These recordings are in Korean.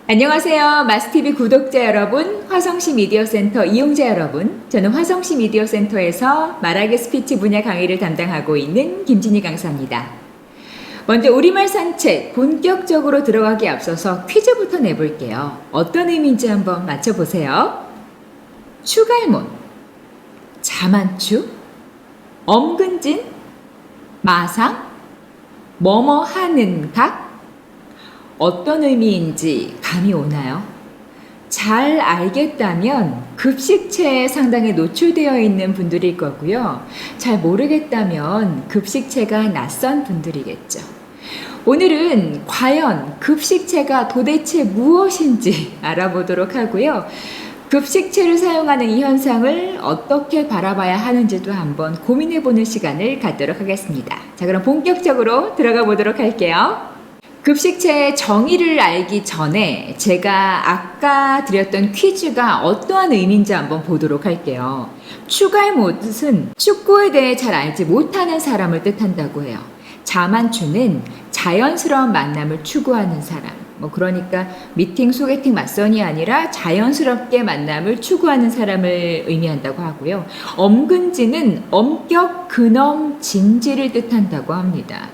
안녕하세요. 마스TV 구독자 여러분, 화성시 미디어센터 이용자 여러분. 저는 화성시 미디어센터에서 말하기 스피치 분야 강의를 담당하고 있는 김진희 강사입니다. 먼저 우리말 산책 본격적으로 들어가기 앞서서 퀴즈부터 내볼게요. 어떤 의미인지 한번 맞춰보세요. 추갈못, 자만추, 엄근진, 마상, 뭐뭐 하는 각. 어떤 의미인지 감이 오나요? 잘 알겠다면 급식체에 상당히 노출되어 있는 분들일 거고요. 잘 모르겠다면 급식체가 낯선 분들이겠죠. 오늘은 과연 급식체가 도대체 무엇인지 알아보도록 하고요. 급식체를 사용하는 이 현상을 어떻게 바라봐야 하는지도 한번 고민해보는 시간을 갖도록 하겠습니다. 자, 그럼 본격적으로 들어가 보도록 할게요. 급식체의 정의를 알기 전에 제가 아까 드렸던 퀴즈가 어떠한 의미인지 한번 보도록 할게요. 추갈못은 축구에 대해 잘 알지 못하는 사람을 뜻한다고 해요. 자만추는 자연스러운 만남을 추구하는 사람. 그러니까 미팅, 소개팅, 맞선이 아니라 자연스럽게 만남을 추구하는 사람을 의미한다고 하고요. 엄근지는 엄격, 근엄, 진지를 뜻한다고 합니다.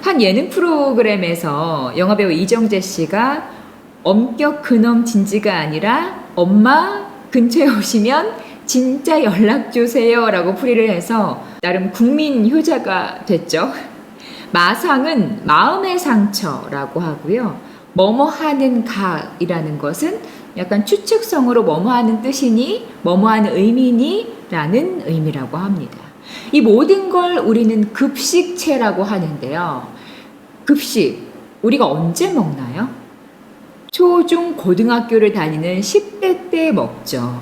한 예능 프로그램에서 영화배우 이정재 씨가 엄격 근엄 진지가 아니라 엄마 근처에 오시면 진짜 연락 주세요 라고 풀이를 해서 나름 국민 효자가 됐죠. 마상은 마음의 상처라고 하고요. 뭐뭐 하는 각이라는 것은 약간 추측성으로 뭐뭐 하는 뜻이니 뭐뭐 하는 의미니 라는 의미라고 합니다. 이 모든 걸 우리는 급식체라고 하는데요. 급식, 우리가 언제 먹나요? 초, 중, 고등학교를 다니는 10대 때 먹죠.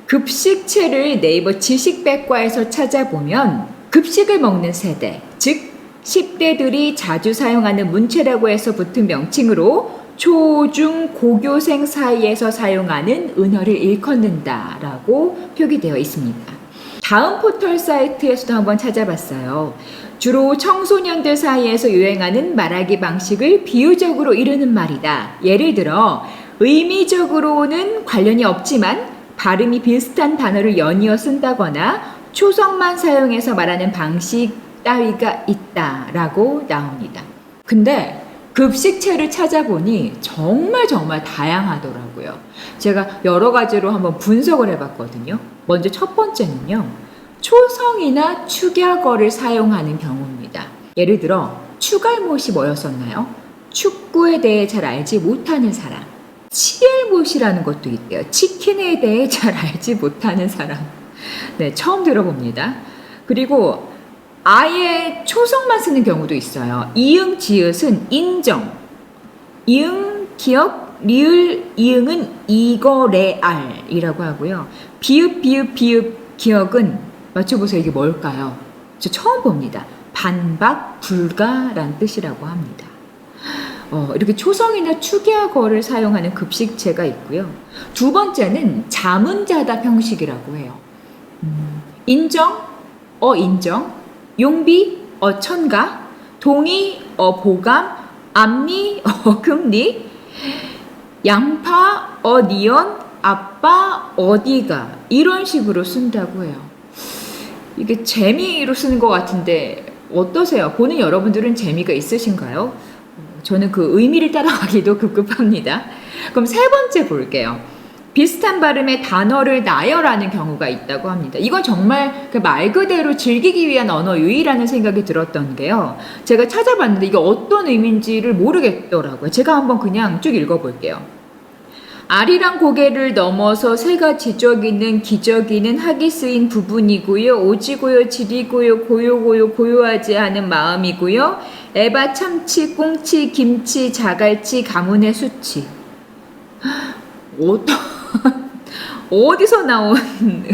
급식체를 네이버 지식백과에서 찾아보면 급식을 먹는 세대, 즉 10대들이 자주 사용하는 문체라고 해서 붙은 명칭으로 초, 중, 고교생 사이에서 사용하는 은어를 일컫는다라고 표기되어 있습니다. 다음 포털 사이트에서도 한번 찾아봤어요. 주로 청소년들 사이에서 유행하는 말하기 방식을 비유적으로 이르는 말이다. 예를 들어 의미적으로는 관련이 없지만 발음이 비슷한 단어를 연이어 쓴다거나 초성만 사용해서 말하는 방식 따위가 있다라고 나옵니다. 근데 급식체를 찾아보니 정말 다양하더라고요. 제가 여러 가지로 한번 분석을 해봤거든요. 먼저 첫 번째는요. 초성이나 축약어를 사용하는 경우입니다. 예를 들어 추갈못이 뭐였었나요? 축구에 대해 잘 알지 못하는 사람. 치알못이라는 것도 있대요. 치킨에 대해 잘 알지 못하는 사람. 네, 처음 들어봅니다. 그리고 아예 초성만 쓰는 경우도 있어요. 이응, 지읒은 인정. 이응, 기억, 리을, 이응은 이거래알이라고 하고요. 비읍, 기억은 맞춰보세요. 이게 뭘까요? 저 처음 봅니다. 반박, 불가란 뜻이라고 합니다. 이렇게 초성이나 축약어를 사용하는 급식체가 있고요. 두 번째는 자문자답 형식이라고 해요. 인정, 인정. 용비, 첨가. 동의, 보감. 앞니, 금리. 양파, 니언. 아빠, 어디가. 이런 식으로 쓴다고 해요. 이게 재미로 쓰는 것 같은데 어떠세요? 보는 여러분들은 재미가 있으신가요? 저는 그 의미를 따라가기도 급급합니다. 그럼 세 번째 볼게요. 비슷한 발음의 단어를 나열하는 경우가 있다고 합니다. 이건 정말 그 말 그대로 즐기기 위한 언어 유희라는 생각이 들었던 게요. 제가 찾아봤는데 이게 어떤 의미인지를 모르겠더라고요. 제가 한번 그냥 쭉 읽어볼게요. 아리랑 고개를 넘어서 새가 지저귀는 기저귀는 학이 쓰인 부분이고요. 오지고요, 지리고요, 고요하지 않은 마음이고요. 에바, 참치, 꽁치, 김치, 자갈치, 가문의 수치. 어디서 나온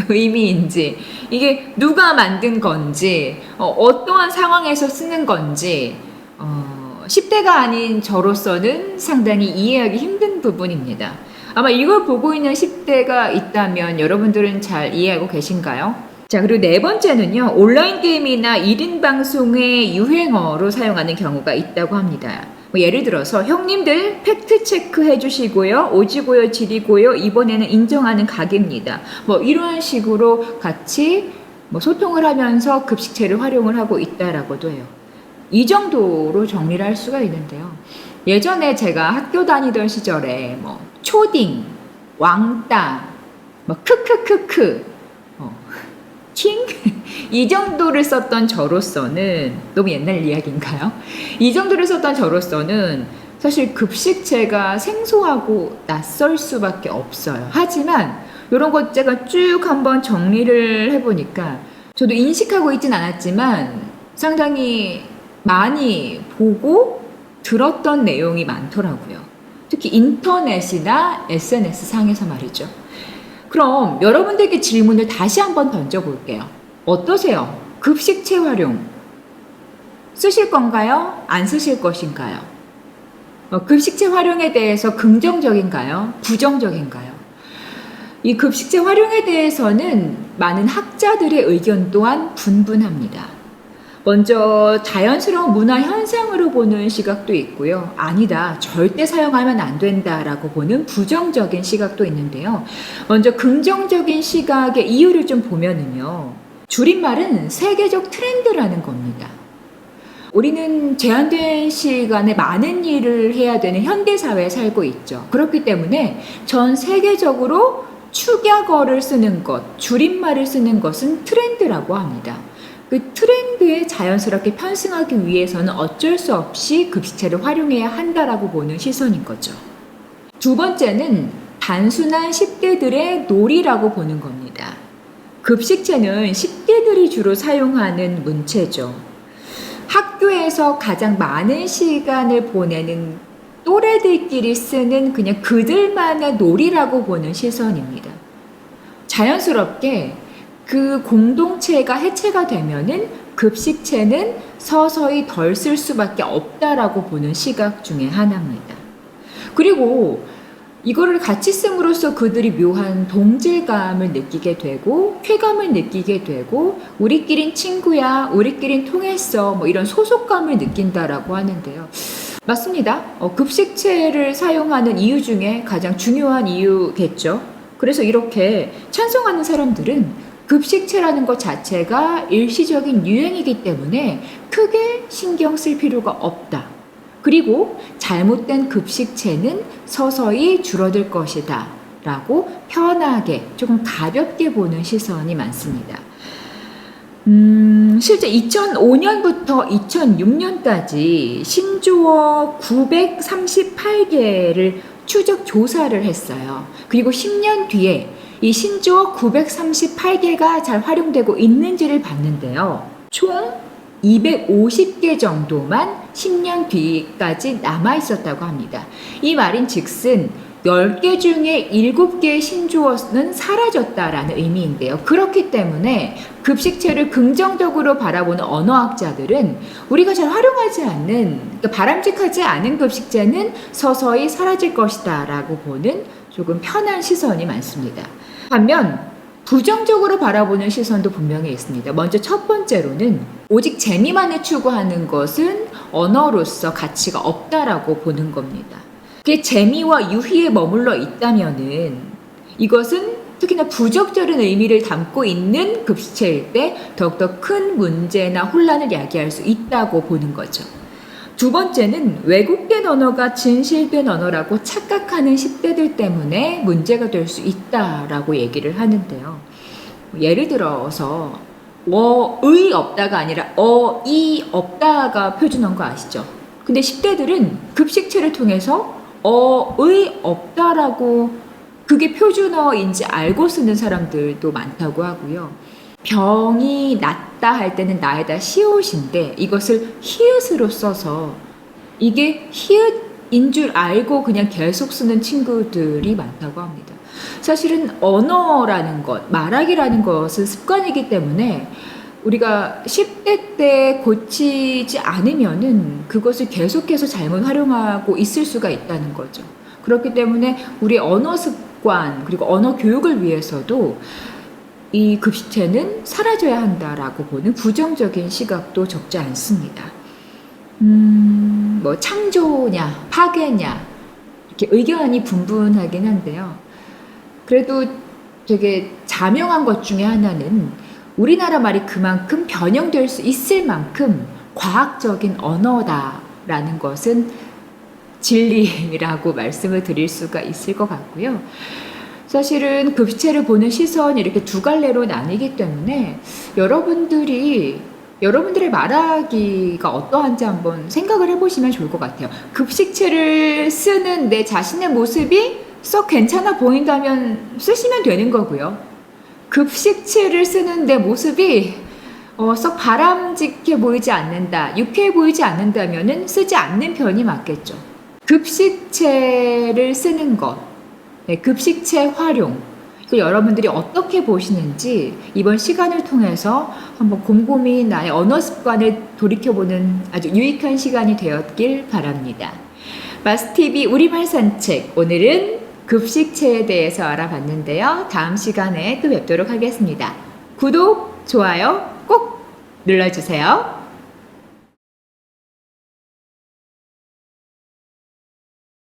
의미인지, 이게 누가 만든 건지, 어떠한 상황에서 쓰는 건지 10대가 아닌 저로서는 상당히 이해하기 힘든 부분입니다. 아마 이걸 보고 있는 10대가 있다면 여러분들은 잘 이해하고 계신가요? 자, 그리고 네 번째는요, 온라인 게임이나 1인 방송의 유행어로 사용하는 경우가 있다고 합니다. 뭐 예를 들어서 형님들 팩트 체크 해주시고요, 오지고요 지리고요, 이번에는 인정하는 각입니다. 뭐 이런 식으로 같이 뭐 소통을 하면서 급식체를 활용을 하고 있다라고도 해요. 이 정도로 정리를 할 수가 있는데요. 예전에 제가 학교 다니던 시절에 뭐 초딩, 왕따, 뭐 크크크크, 킹? 이 정도를 썼던 저로서는 너무 옛날 이야기인가요? 이 정도를 썼던 저로서는 사실 급식체가 생소하고 낯설 수밖에 없어요. 하지만 이런 것 제가 쭉 한번 정리를 해보니까 저도 인식하고 있진 않았지만 상당히 많이 보고 들었던 내용이 많더라고요. 특히 인터넷이나 SNS 상에서 말이죠. 그럼 여러분들께 질문을 다시 한번 던져볼게요. 어떠세요? 급식체 활용 쓰실 건가요? 안 쓰실 것인가요? 급식체 활용에 대해서 긍정적인가요? 부정적인가요? 이 급식체 활용에 대해서는 많은 학자들의 의견 또한 분분합니다. 먼저 자연스러운 문화 현상으로 보는 시각도 있고요. 아니다, 절대 사용하면 안 된다라고 보는 부정적인 시각도 있는데요. 먼저 긍정적인 시각의 이유를 좀 보면은요. 줄임말은 세계적 트렌드라는 겁니다. 우리는 제한된 시간에 많은 일을 해야 되는 현대사회에 살고 있죠. 그렇기 때문에 전 세계적으로 축약어를 쓰는 것, 줄임말을 쓰는 것은 트렌드라고 합니다. 그 트렌드에 자연스럽게 편승하기 위해서는 어쩔 수 없이 급식체를 활용해야 한다라고 보는 시선인 거죠. 두 번째는 단순한 10대들의 놀이라고 보는 겁니다. 급식체는 10대들이 주로 사용하는 문체죠. 학교에서 가장 많은 시간을 보내는 또래들끼리 쓰는 그냥 그들만의 놀이라고 보는 시선입니다. 자연스럽게 그 공동체가 해체가 되면은 급식체는 서서히 덜 쓸 수밖에 없다라고 보는 시각 중에 하나입니다. 그리고 이거를 같이 씀으로써 그들이 묘한 동질감을 느끼게 되고 쾌감을 느끼게 되고 우리끼린 친구야, 우리끼린 통했어, 뭐 이런 소속감을 느낀다라고 하는데요. 맞습니다. 급식체를 사용하는 이유 중에 가장 중요한 이유겠죠. 그래서 이렇게 찬성하는 사람들은 급식체라는 것 자체가 일시적인 유행이기 때문에 크게 신경 쓸 필요가 없다. 그리고 잘못된 급식체는 서서히 줄어들 것이다. 라고 편하게 조금 가볍게 보는 시선이 많습니다. 실제 2005년부터 2006년까지 신조어 938개를 추적 조사를 했어요. 그리고 10년 뒤에 이 신조어 938개가 잘 활용되고 있는지를 봤는데요. 총 250개 정도만 10년 뒤까지 남아있었다고 합니다. 이 말인 즉슨 10개 중에 7개의 신조어는 사라졌다라는 의미인데요. 그렇기 때문에 급식체를 긍정적으로 바라보는 언어학자들은 우리가 잘 활용하지 않는, 그러니까 바람직하지 않은 급식체는 서서히 사라질 것이다 라고 보는 조금 편한 시선이 많습니다. 반면 부정적으로 바라보는 시선도 분명히 있습니다. 먼저 첫 번째로는 오직 재미만을 추구하는 것은 언어로서 가치가 없다라고 보는 겁니다. 그게 재미와 유희에 머물러 있다면은 이것은 특히나 부적절한 의미를 담고 있는 급식체일 때 더욱더 큰 문제나 혼란을 야기할 수 있다고 보는 거죠. 두 번째는 왜곡된 언어가 진실된 언어라고 착각하는 10대들 때문에 문제가 될 수 있다라고 얘기를 하는데요. 예를 들어서 어의 없다가 아니라 어이 없다가 표준어인 거 아시죠? 근데 10대들은 급식체를 통해서 어의 없다라고 그게 표준어인지 알고 쓰는 사람들도 많다고 하고요. 병이 낫다 할 때는 나에다 시옷인데 이것을 히읗으로 써서 이게 히읗인 줄 알고 그냥 계속 쓰는 친구들이 많다고 합니다. 사실은 언어라는 것, 말하기라는 것은 습관이기 때문에 우리가 10대 때 고치지 않으면은 그것을 계속해서 잘못 활용하고 있을 수가 있다는 거죠. 그렇기 때문에 우리 언어 습관 그리고 언어 교육을 위해서도 이 급식체는 사라져야 한다라고 보는 부정적인 시각도 적지 않습니다. 뭐 창조냐, 파괴냐, 이렇게 의견이 분분하긴 한데요. 그래도 되게 자명한 것 중에 하나는 우리나라 말이 그만큼 변형될 수 있을 만큼 과학적인 언어다라는 것은 진리라고 말씀을 드릴 수가 있을 것 같고요. 사실은 급식체를 보는 시선이 이렇게 두 갈래로 나뉘기 때문에 여러분들의 말하기가 어떠한지 한번 생각을 해보시면 좋을 것 같아요. 급식체를 쓰는 내 자신의 모습이 썩 괜찮아 보인다면 쓰시면 되는 거고요. 급식체를 쓰는 내 모습이 썩 바람직해 보이지 않는다, 유쾌해 보이지 않는다면은 쓰지 않는 편이 맞겠죠. 급식체를 쓰는 것, 네, 급식체 활용, 여러분들이 어떻게 보시는지 이번 시간을 통해서 한번 곰곰이 나의 언어 습관을 돌이켜보는 아주 유익한 시간이 되었길 바랍니다. 마스TV 우리말 산책, 오늘은 급식체에 대해서 알아봤는데요. 다음 시간에 또 뵙도록 하겠습니다. 구독, 좋아요 꼭 눌러주세요.